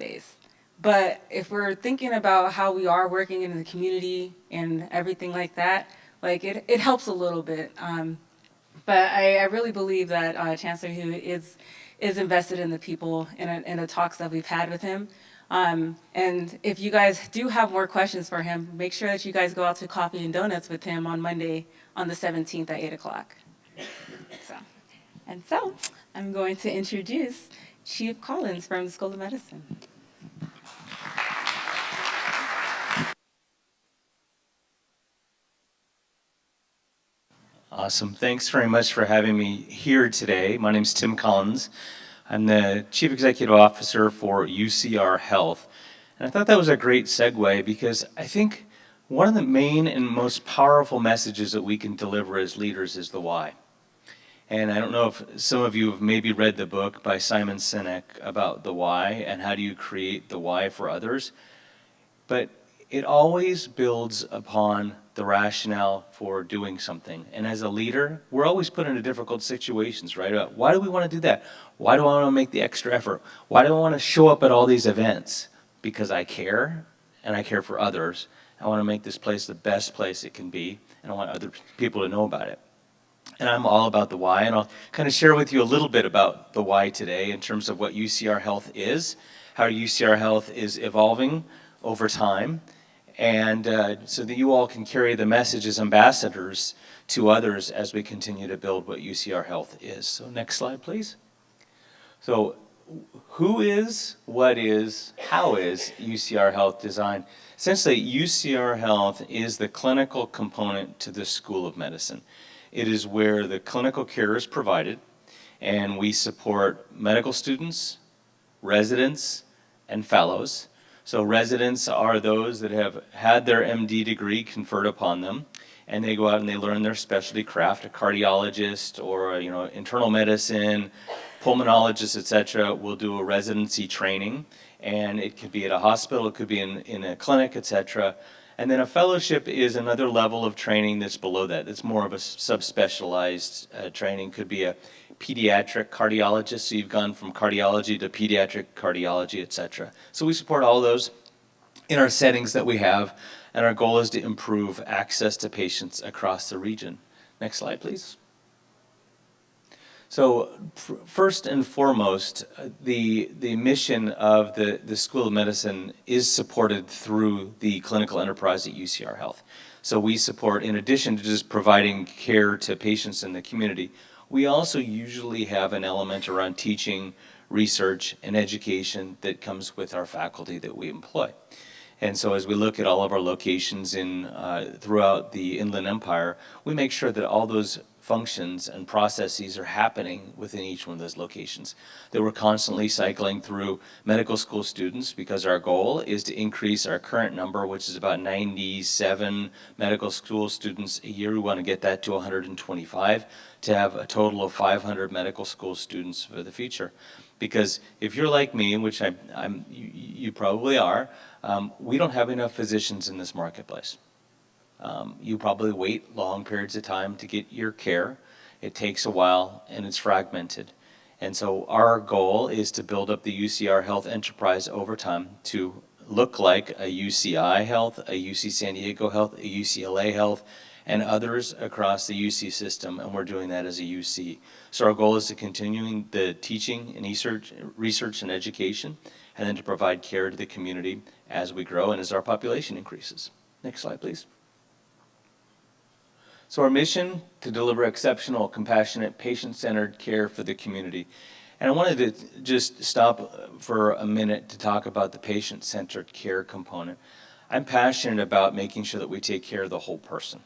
days. But if we're thinking about how we are working in the community and everything like that, like it helps a little bit. But I really believe that Chancellor Hu is invested in the people in the talks that we've had with him. And if you guys do have more questions for him, make sure that you guys go out to Coffee and Donuts with him on Monday on the 17th at 8 o'clock. So, and so I'm going to introduce Chief Collins from the School of Medicine. Awesome. Thanks very much for having me here today. My name is Tim Collins. I'm the Chief Executive Officer for UCR Health. And I thought that was a great segue because I think one of the main and most powerful messages that we can deliver as leaders is the why. And I don't know if some of you have maybe read the book by Simon Sinek about the why and how do you create the why for others. But it always builds upon the rationale for doing something. And as a leader, we're always put into difficult situations, right? Why do we want to do that? Why do I want to make the extra effort? Why do I want to show up at all these events? Because I care, and I care for others. I want to make this place the best place it can be, and I want other people to know about it. And I'm all about the why, and I'll kind of share with you a little bit about the why today in terms of what UCR Health is, how UCR Health is evolving over time, and so that you all can carry the message as ambassadors to others as we continue to build what UCR Health is. So next slide, please. So who is, what is, how is UCR Health designed? Essentially, UCR Health is the clinical component to the School of Medicine. It is where the clinical care is provided, and we support medical students, residents, and fellows. So residents are those that have had their MD degree conferred upon them, and they go out and they learn their specialty craft. A cardiologist or internal medicine, pulmonologist, etc., will do a residency training, and it could be at a hospital, it could be in a clinic, etc. And then a fellowship is another level of training that's below that. It's more of a subspecialized training. Could be a pediatric cardiologist, so you've gone from cardiology to pediatric cardiology, etc. So we support all those in our settings that we have, and our goal is to improve access to patients across the region. Next slide, please. So first and foremost, the mission of the School of Medicine is supported through the clinical enterprise at UCR Health. So we support, in addition to just providing care to patients in the community, we also usually have an element around teaching, research, and education that comes with our faculty that we employ. And so as we look at all of our locations throughout the Inland Empire, we make sure that all those functions and processes are happening within each one of those locations. That we're constantly cycling through medical school students because our goal is to increase our current number, which is about 97 medical school students a year. We want to get that to 125 to have a total of 500 medical school students for the future. Because if you're like me, which you probably are, we don't have enough physicians in this marketplace. You probably wait long periods of time to get your care. It takes a while and it's fragmented. And so our goal is to build up the UCR Health enterprise over time to look like a UCI Health, a UC San Diego Health, a UCLA Health, and others across the UC system, and we're doing that as a UC. So our goal is to continuing the teaching and research and education, and then to provide care to the community as we grow and as our population increases. Next slide, please. So our mission, to deliver exceptional, compassionate, patient-centered care for the community. And I wanted to just stop for a minute to talk about the patient-centered care component. I'm passionate about making sure that we take care of the whole person.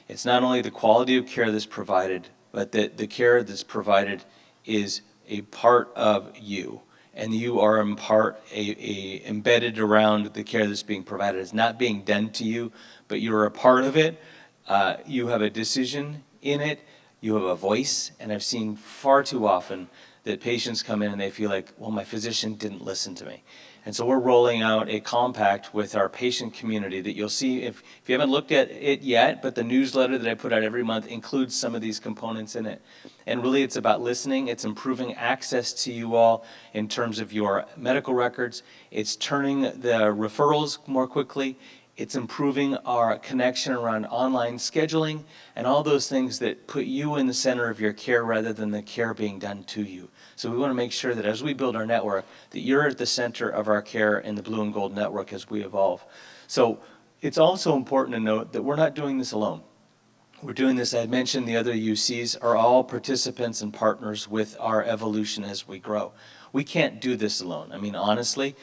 It's not only the quality of care that's provided, but that the care that's provided is a part of you. And you are in part embedded around the care that's being provided. It's not being done to you, but you're a part of it. You have a decision in it, you have a voice, and I've seen far too often that patients come in and they feel like, well, my physician didn't listen to me. And so we're rolling out a compact with our patient community that you'll see, if you haven't looked at it yet, but the newsletter that I put out every month includes some of these components in it. And really it's about listening, it's improving access to you all in terms of your medical records, it's turning the referrals more quickly, it's improving our connection around online scheduling and all those things that put you in the center of your care rather than the care being done to you. So we want to make sure that as we build our network, that you're at the center of our care in the Blue and Gold network as we evolve. So it's also important to note that we're not doing this alone. We're doing this, I had mentioned the other UCs are all participants and partners with our evolution as we grow. We can't do this alone. I mean, honestly,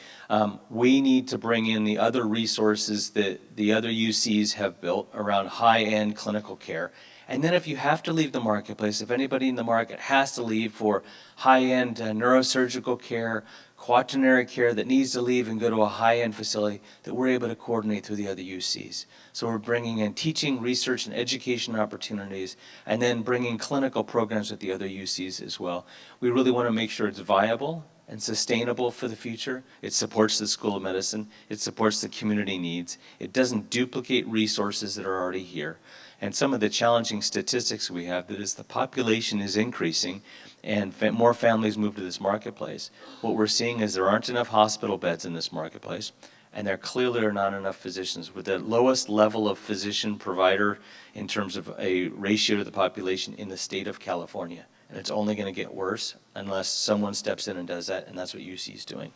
we need to bring in the other resources that the other UCs have built around high-end clinical care. And then if you have to leave the marketplace, if anybody in the market has to leave for high-end neurosurgical care, quaternary care that needs to leave and go to a high-end facility, that we're able to coordinate through the other UCs. So we're bringing in teaching, research, and education opportunities, and then bringing clinical programs with the other UCs as well. We really want to make sure it's viable and sustainable for the future. It supports the School of Medicine. It supports the community needs. It doesn't duplicate resources that are already here. And some of the challenging statistics we have that as the population is increasing and more families move to this marketplace, what we're seeing is there aren't enough hospital beds in this marketplace, and there clearly are not enough physicians. With the lowest level of physician provider in terms of a ratio to the population in the state of California. And it's only going to get worse unless someone steps in and does that, and that's what UC is doing.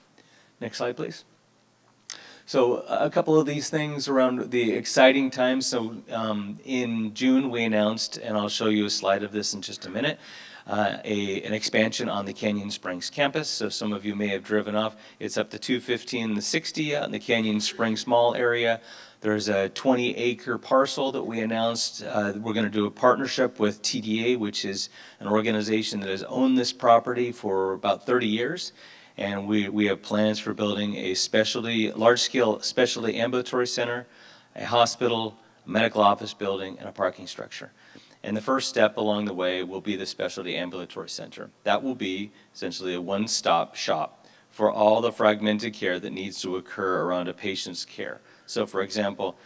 Next slide, please. So a couple of these things around the exciting times. So in June we announced, and I'll show you a slide of this in just a minute, an expansion on the Canyon Springs campus. So some of you may have driven off. It's up to 215 and the 60 out in the Canyon Springs Mall area. There's a 20-acre parcel that we announced. We're going to do a partnership with TDA, which is an organization that has owned this property for about 30 years. And we have plans for building a large-scale specialty ambulatory center, a hospital, a medical office building, and a parking structure. And the first step along the way will be the specialty ambulatory center. That will be essentially a one-stop shop for all the fragmented care that needs to occur around a patient's care. So for example,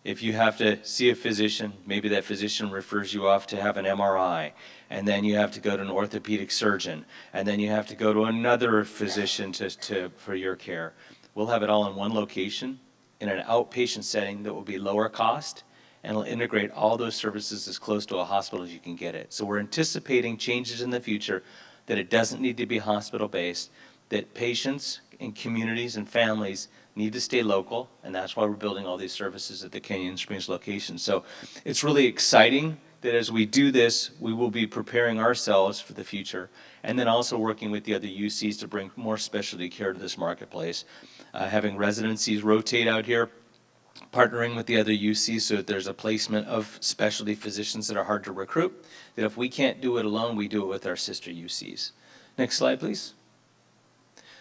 if you have to see a physician, maybe that physician refers you off to have an MRI, and then you have to go to an orthopedic surgeon, and then you have to go to another physician for your care. We'll have it all in one location in an outpatient setting that will be lower cost, and it'll integrate all those services as close to a hospital as you can get it. So we're anticipating changes in the future that it doesn't need to be hospital-based, that patients and communities and families need to stay local, and that's why we're building all these services at the Canyon Springs location. So it's really exciting that as we do this, we will be preparing ourselves for the future, and then also working with the other UCs to bring more specialty care to this marketplace. Having residencies rotate out here, partnering with the other UCs so that there's a placement of specialty physicians that are hard to recruit, that if we can't do it alone, we do it with our sister UCs. Next slide, please.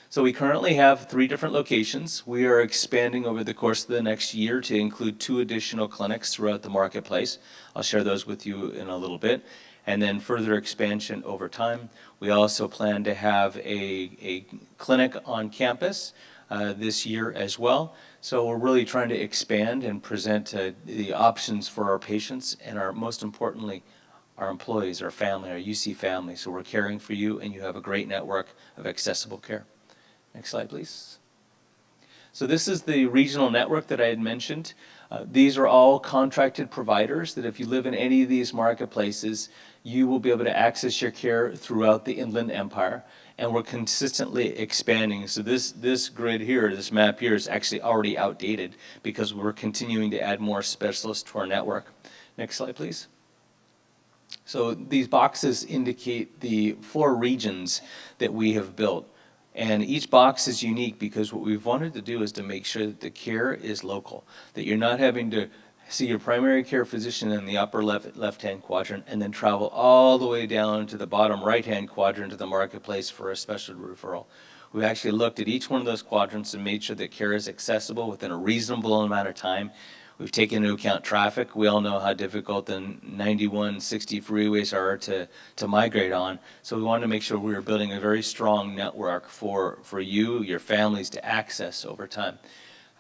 So we currently have 3 different locations. We are expanding over the course of the next year to include 2 additional clinics throughout the marketplace. I'll share those with you in a little bit. And then further expansion over time. We also plan to have a clinic on campus this year as well. So we're really trying to expand and present the options for our patients and most importantly, our employees, our family, our UC family. So we're caring for you and you have a great network of accessible care. Next slide, please. So this is the regional network that I had mentioned. These are all contracted providers that if you live in any of these marketplaces, you will be able to access your care throughout the Inland Empire. And we're consistently expanding. So this grid here, this map here is actually already outdated because we're continuing to add more specialists to our network. Next slide, please. So these boxes indicate the 4 regions that we have built. And each box is unique because what we've wanted to do is to make sure that the care is local, that you're not having to see your primary care physician in the upper left-hand quadrant and then travel all the way down to the bottom right-hand quadrant of the marketplace for a special referral. We've actually looked at each one of those quadrants and made sure that care is accessible within a reasonable amount of time. We've taken into account traffic. We all know how difficult the 91, 60 freeways are to migrate on. So we wanted to make sure we were building a very strong network for you, your families to access over time.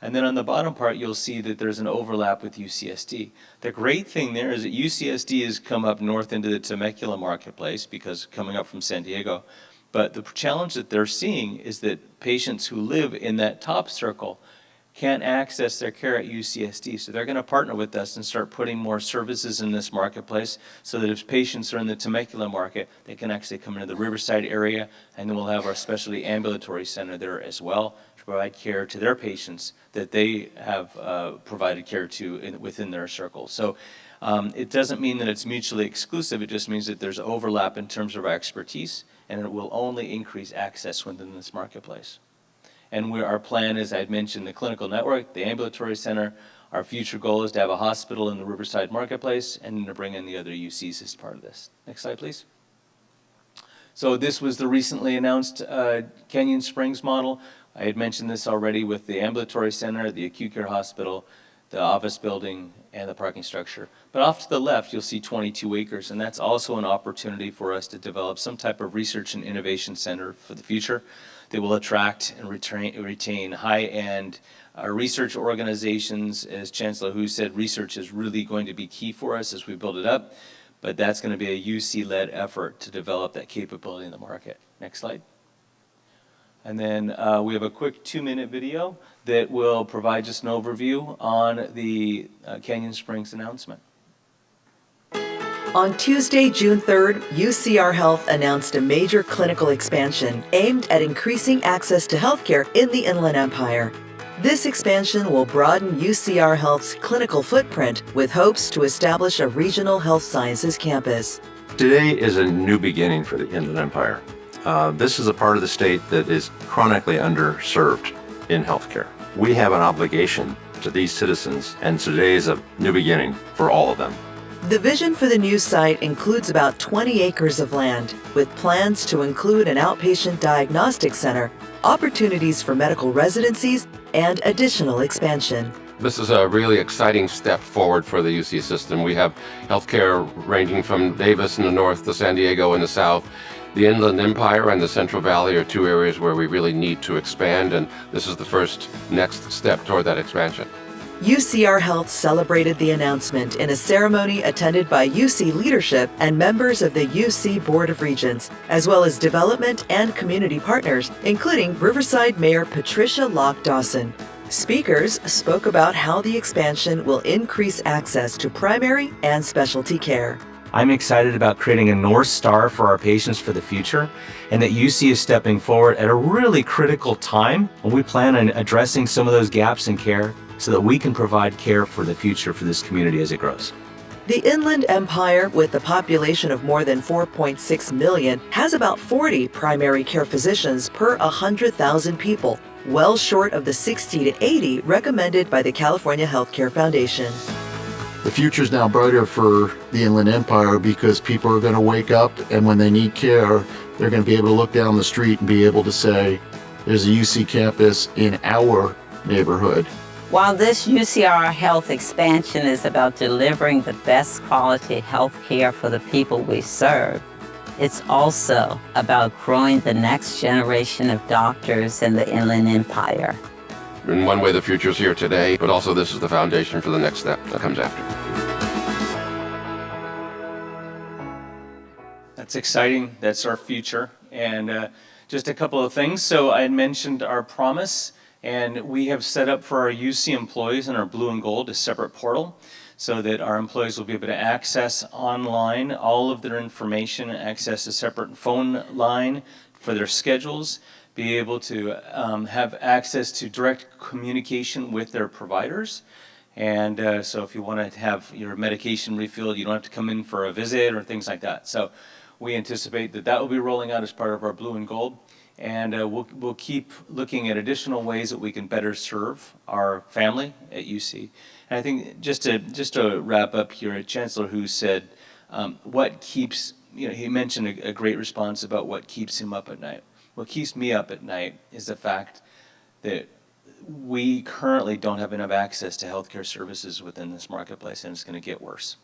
And then on the bottom part, you'll see that there's an overlap with UCSD. The great thing there is that UCSD has come up north into the Temecula marketplace because coming up from San Diego. But the challenge that they're seeing is that patients who live in that top circle can't access their care at UCSD. So they're going to partner with us and start putting more services in this marketplace so that if patients are in the Temecula market, they can actually come into the Riverside area, and then we'll have our specialty ambulatory center there as well to provide care to their patients that they have provided care to within their circle. So it doesn't mean that it's mutually exclusive. It just means that there's overlap in terms of our expertise, and it will only increase access within this marketplace. And our plan is, I had mentioned, the clinical network, the ambulatory center. Our future goal is to have a hospital in the Riverside marketplace and to bring in the other UCs as part of this. Next slide, please. So this was the recently announced Canyon Springs model. I had mentioned this already with the ambulatory center, the acute care hospital, the office building, and the parking structure. But off to the left, you'll see 22 acres, and that's also an opportunity for us to develop some type of research and innovation center for the future that will attract and retain high-end research organizations. As Chancellor Hu said, research is really going to be key for us as we build it up, but that's going to be a UC-led effort to develop that capability in the market. Next slide. And then we have a quick 2-minute video that will provide just an overview on the Canyon Springs announcement. On Tuesday, June 3rd, UCR Health announced a major clinical expansion aimed at increasing access to healthcare in the Inland Empire. This expansion will broaden UCR Health's clinical footprint with hopes to establish a regional health sciences campus. Today is a new beginning for the Inland Empire. This is a part of the state that is chronically underserved in healthcare. We have an obligation to these citizens, and today is a new beginning for all of them. The vision for the new site includes about 20 acres of land, with plans to include an outpatient diagnostic center, opportunities for medical residencies, and additional expansion. This is a really exciting step forward for the UC system. We have healthcare ranging from Davis in the north to San Diego in the south. The Inland Empire and the Central Valley are two areas where we really need to expand, and this is the next step toward that expansion. UCR Health celebrated the announcement in a ceremony attended by UC leadership and members of the UC Board of Regents, as well as development and community partners, including Riverside Mayor Patricia Locke Dawson. Speakers spoke about how the expansion will increase access to primary and specialty care. I'm excited about creating a North Star for our patients for the future, and that UC is stepping forward at a really critical time when we plan on addressing some of those gaps in care so that we can provide care for the future for this community as it grows. The Inland Empire, with a population of more than 4.6 million, has about 40 primary care physicians per 100,000 people, well short of the 60 to 80 recommended by the California Healthcare Foundation. The future's now brighter for the Inland Empire because people are going to wake up, and when they need care, they're going to be able to look down the street and be able to say, there's a UC campus in our neighborhood. While this UCR Health expansion is about delivering the best quality health care for the people we serve, it's also about growing the next generation of doctors in the Inland Empire. In one way, the future's here today, but also this is the foundation for the next step that comes after. That's exciting. That's our future. And just a couple of things. So I had mentioned our promise, and we have set up for our UC employees in our blue and gold a separate portal so that our employees will be able to access online all of their information, access a separate phone line for their schedules, be able to have access to direct communication with their providers. And so if you want to have your medication refilled, you don't have to come in for a visit or things like that. So we anticipate that that will be rolling out as part of our blue and gold. And we'll keep looking at additional ways that we can better serve our family at UC. And I think just to wrap up here, Chancellor Hu said what keeps, he mentioned a great response about what keeps him up at night. What keeps me up at night is the fact that we currently don't have enough access to healthcare services within this marketplace, and it's going to get worse.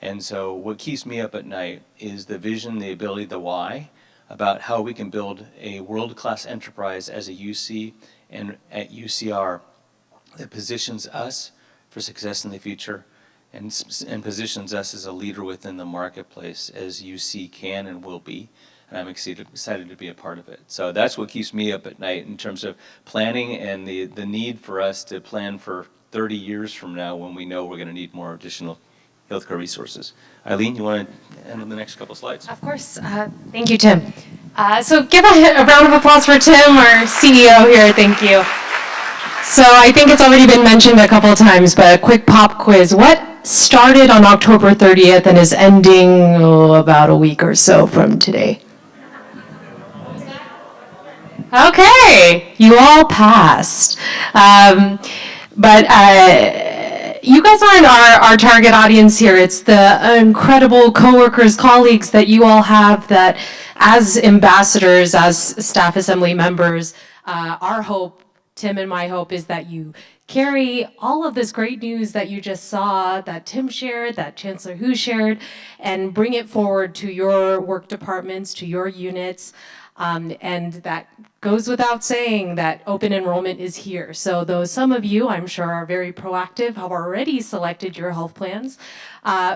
And so what keeps me up at night is the vision, the ability, the why, about how we can build a world-class enterprise as a UC and at UCR that positions us for success in the future and positions us as a leader within the marketplace as UC can and will be. And I'm excited to be a part of it. So that's what keeps me up at night in terms of planning and the need for us to plan for 30 years from now when we know we're going to need more additional healthcare resources. Eileen, you want to handle the next couple slides? Of course. Thank you, Tim. So give a round of applause for Tim, our CEO here. Thank you. So I think it's already been mentioned a couple of times, but a quick pop quiz. What started on October 30th and is ending about a week or so from today? Okay, you all passed. But you guys aren't our target audience here. It's the incredible coworkers, colleagues that you all have that as ambassadors, as staff assembly members, our hope, Tim and my hope, is that you carry all of this great news that you just saw, that Tim shared, that Chancellor Hu shared, and bring it forward to your work departments, to your units. And that goes without saying that open enrollment is here. So though some of you, I'm sure, are very proactive, have already selected your health plans,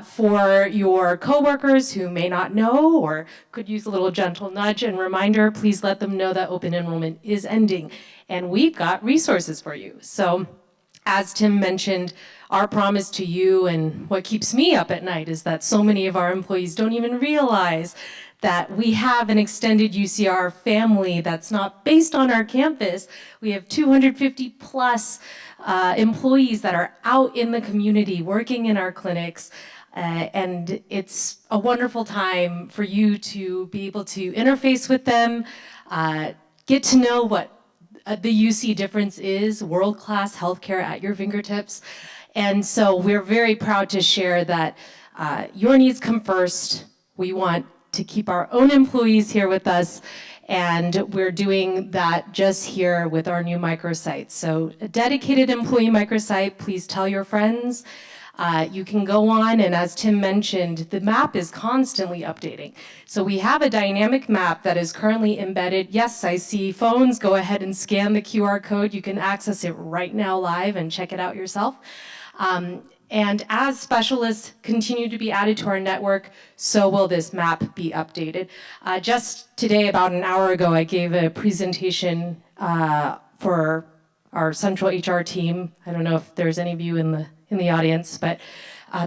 for your coworkers who may not know or could use a little gentle nudge and reminder, please let them know that open enrollment is ending. And we've got resources for you. So as Tim mentioned, our promise to you and what keeps me up at night is that so many of our employees don't even realize that we have an extended UCR family that's not based on our campus. We have 250 plus employees that are out in the community working in our clinics. And it's a wonderful time for you to be able to interface with them, get to know what the UC difference is, world-class healthcare at your fingertips. And so we're very proud to share that your needs come first. We want to keep our own employees here with us, and we're doing that just here with our new microsite. So a dedicated employee microsite, please tell your friends. You can go on, and as Tim mentioned, the map is constantly updating. So we have a dynamic map that is currently embedded. Yes, I see phones. Go ahead and scan the QR code. You can access it right now live and check it out yourself. And as specialists continue to be added to our network, so will this map be updated. Just today, about an hour ago, I gave a presentation for our central HR team. I don't know if there's any of you in the audience, but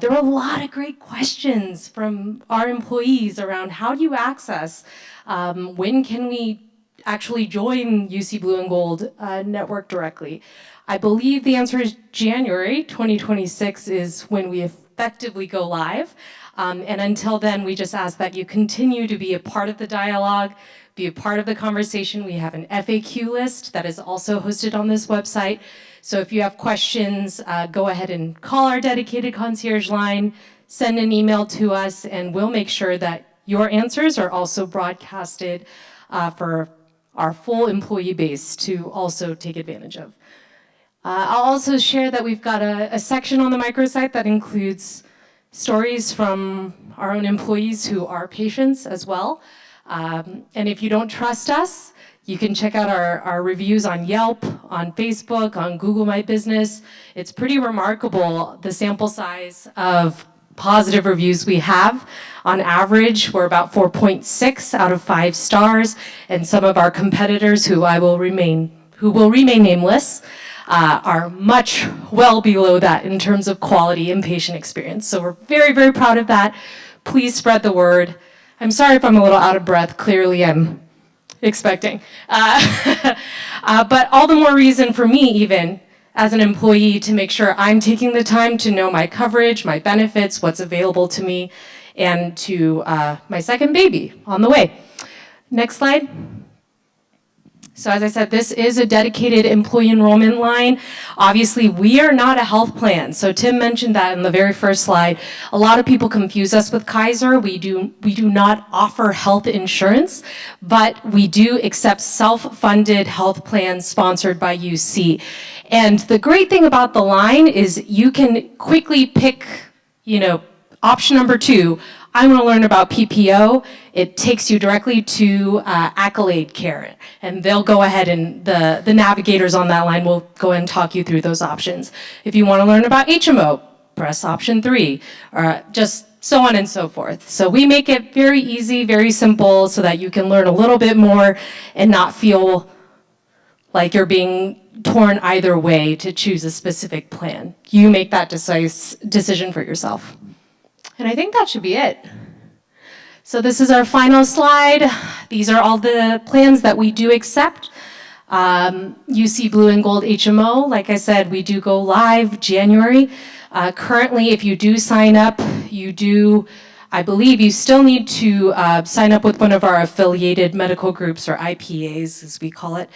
there were a lot of great questions from our employees around how do you access, when can we actually join UC Blue and Gold network directly. I believe the answer is January 2026 is when we effectively go live. And until then, we just ask that you continue to be a part of the dialogue, be a part of the conversation. We have an FAQ list that is also hosted on this website. So if you have questions, go ahead and call our dedicated concierge line, send an email to us, and we'll make sure that your answers are also broadcasted for our full employee base to also take advantage of. I'll also share that we've got a section on the microsite that includes stories from our own employees who are patients as well. And if you don't trust us, you can check out our reviews on Yelp, on Facebook, on Google My Business. It's pretty remarkable, the sample size of positive reviews we have. On average, we're about 4.6 out of 5 stars, and some of our competitors, who will remain nameless, are much well below that in terms of quality and patient experience. So we're very, very proud of that. Please spread the word. I'm sorry if I'm a little out of breath. Clearly, I'm expecting. But all the more reason for me, even as an employee, to make sure I'm taking the time to know my coverage, my benefits, what's available to me, and to my second baby on the way. Next slide. So as I said, this is a dedicated employee enrollment line. Obviously, we are not a health plan. So Tim mentioned that in the very first slide. A lot of people confuse us with Kaiser. We do not offer health insurance, but we do accept self-funded health plans sponsored by UC. And the great thing about the line is you can quickly pick, option number 2. I want to learn about PPO. It takes you directly to Accolade Care, and they'll go ahead and the navigators on that line will go ahead and talk you through those options. If you want to learn about HMO, press option 3, or just so on and so forth. So we make it very easy, very simple, so that you can learn a little bit more and not feel like you're being torn either way to choose a specific plan. You make that decision for yourself. And I think that should be it. So this is our final slide. These are all the plans that we do accept. UC Blue and Gold HMO, like I said, we do go live January. Currently, if you do sign up, I believe you still need to sign up with one of our affiliated medical groups, or IPAs as we call it.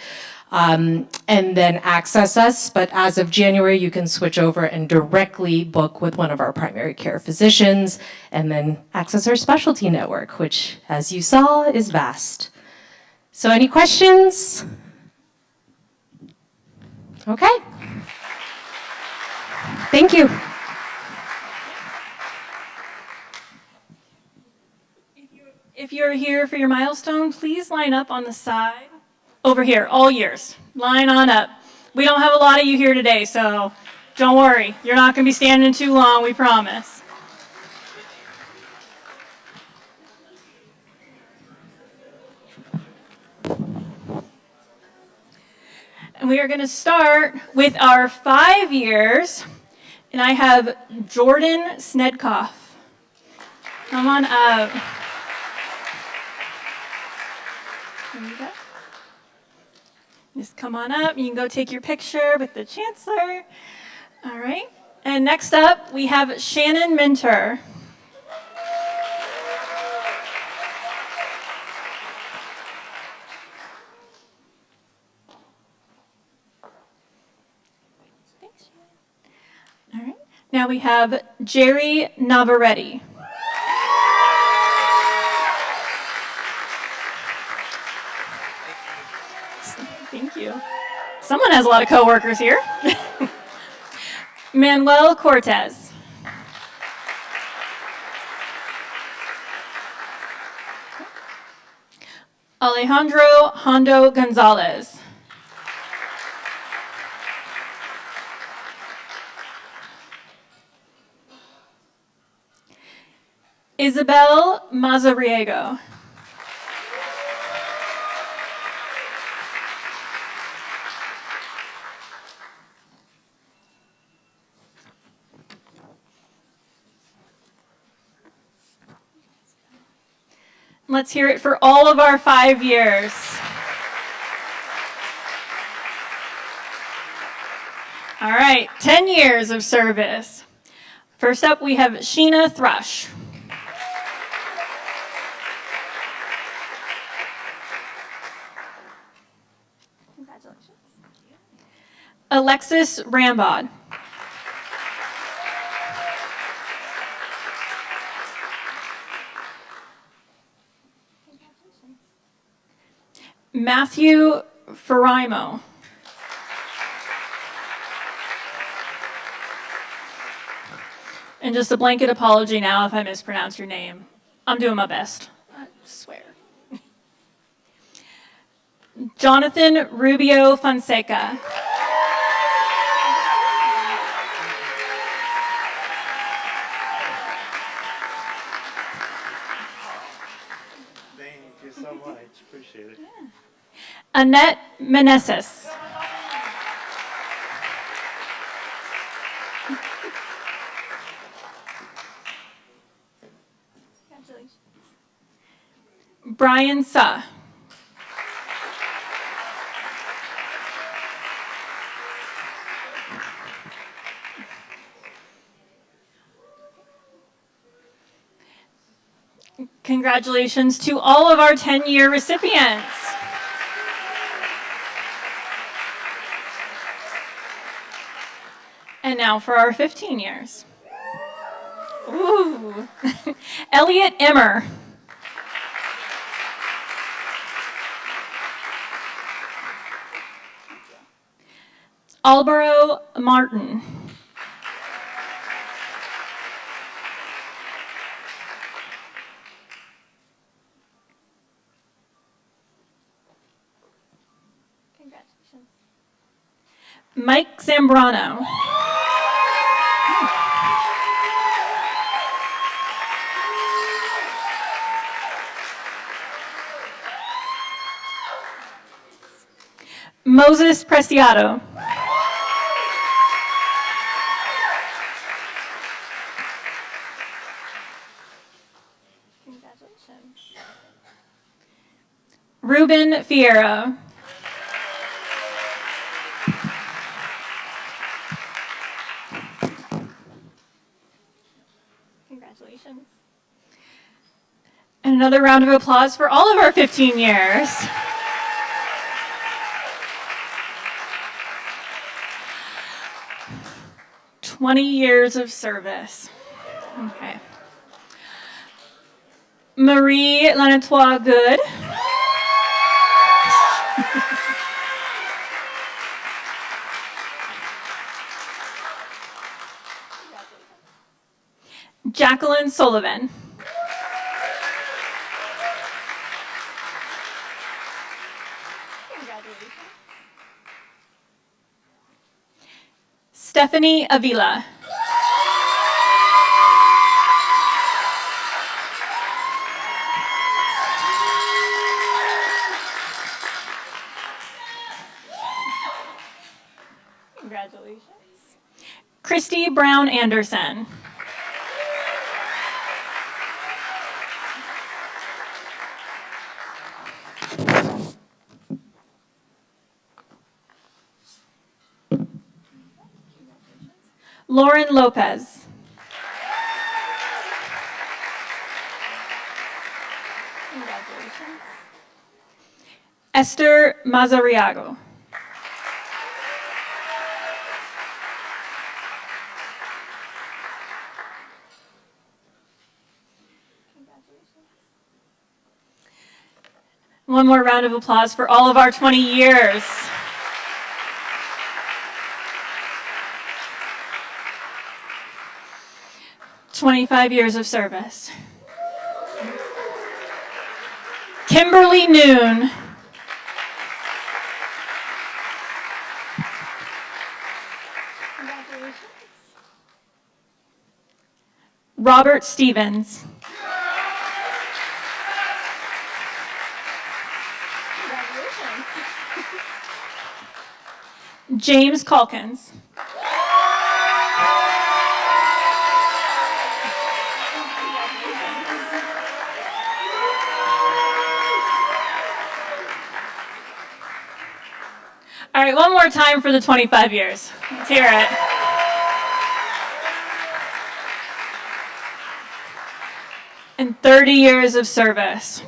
And then access us. But as of January, you can switch over and directly book with one of our primary care physicians and then access our specialty network, which, as you saw, is vast. So any questions? Okay. Thank you. If you're here for your milestone, please line up on the side. Over here, all years. Line on up. We don't have a lot of you here today, so don't worry. You're not going to be standing too long, we promise. And we are going to start with our 5 years. And I have Jordan Snedkoff. Come on up. There you go. Just come on up. You can go take your picture with the chancellor. All right. And next up, we have Shannon Minter. Thanks, Shannon. All right. Now we have Jerry Navaretti. Thank you. Someone has a lot of coworkers here. Manuel Cortez. Alejandro Hondo Gonzalez. Isabel Mazariego. Let's hear it for all of our 5 years. All right, 10 years of service. First up, we have Sheena Thrush. Congratulations. Alexis Rambod. Matthew Faraimo. And just a blanket apology now if I mispronounce your name. I'm doing my best, I swear. Jonathan Rubio Fonseca. Thank you so much. Appreciate it. Yeah. Annette Meneses. Congratulations. Brian Suh. Congratulations to all of our 10-year recipients. And now for our 15 years. Ooh. Elliot Emmer. Albaro Martin. Congratulations. Mike Zambrano. Moses Preciado. Congratulations. Ruben Fierro. Congratulations. And another round of applause for all of our 15 years. "20 years of service." Okay. Marie Lenatois Good. Jacqueline Sullivan. Congratulations. Stephanie Avila. Congratulations. Christy Brown Anderson. Lauren Lopez. Congratulations. Esther Mazariago. One more round of applause for all of our 20 years. "25 years of service." Kimberly Noon. Congratulations. Robert Stevens. Congratulations. James Calkins. All right, one more time for the 25 years. Let's hear it. And 30 years of service.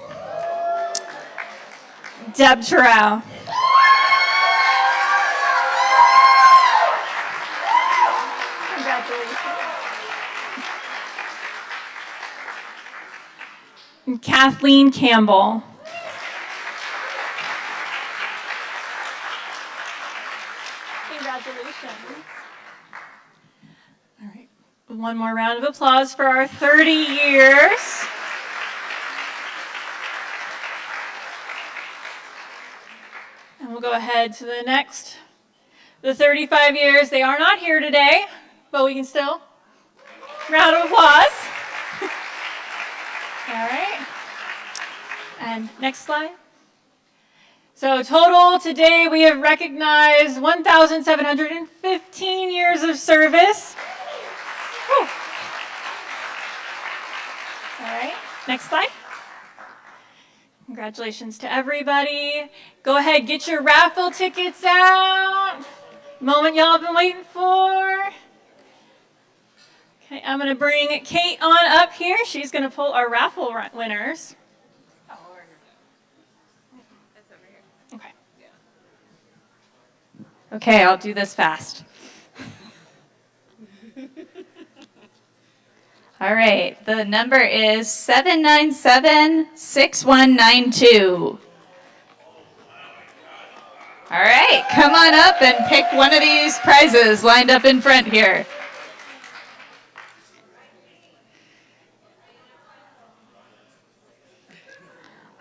Deb Terrell. Congratulations. And Kathleen Campbell. Congratulations. All right, one more round of applause for our 30 years. And we'll go ahead to the next. The 35 years, they are not here today, but we can still. Round of applause. All right. And next slide. So total today we have recognized 1,715 years of service. Whew. All right, next slide. Congratulations to everybody. Go ahead, get your raffle tickets out. Moment y'all have been waiting for. Okay, I'm gonna bring Kate on up here. She's gonna pull our raffle winners. Okay, I'll do this fast. All right, the number is 797-6192. All right, come on up and pick one of these prizes lined up in front here.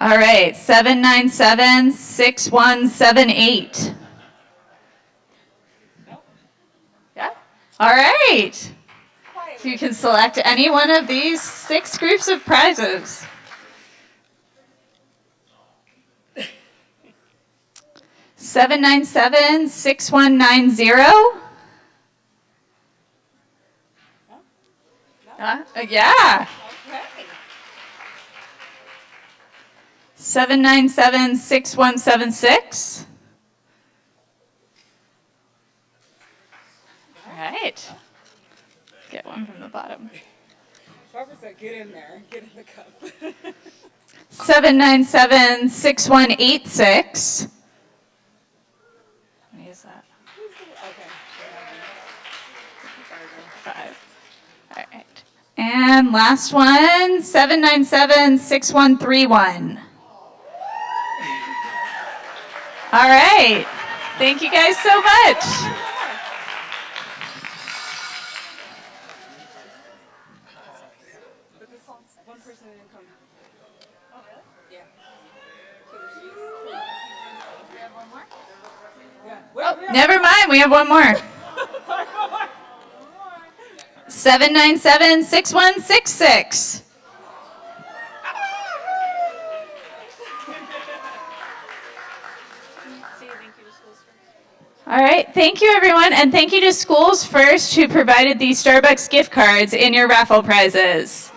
All right, 797-6178. Yeah, all right. So you can select any one of these 6 groups of prizes. Seven nine seven 6190. Yeah. 797-6176. All right. Get one from the bottom. Barbara said, get in there, get in the cup. 797-6186. What is that? Okay. 5. All right. And last one, 797-6131. All right. Thank you guys so much. One person didn't come. Oh, really? Yeah. We have one more? Yeah. Oh, never mind. We have one more. 797-6166. All right, thank you everyone, and thank you to Schools First who provided these Starbucks gift cards in your raffle prizes.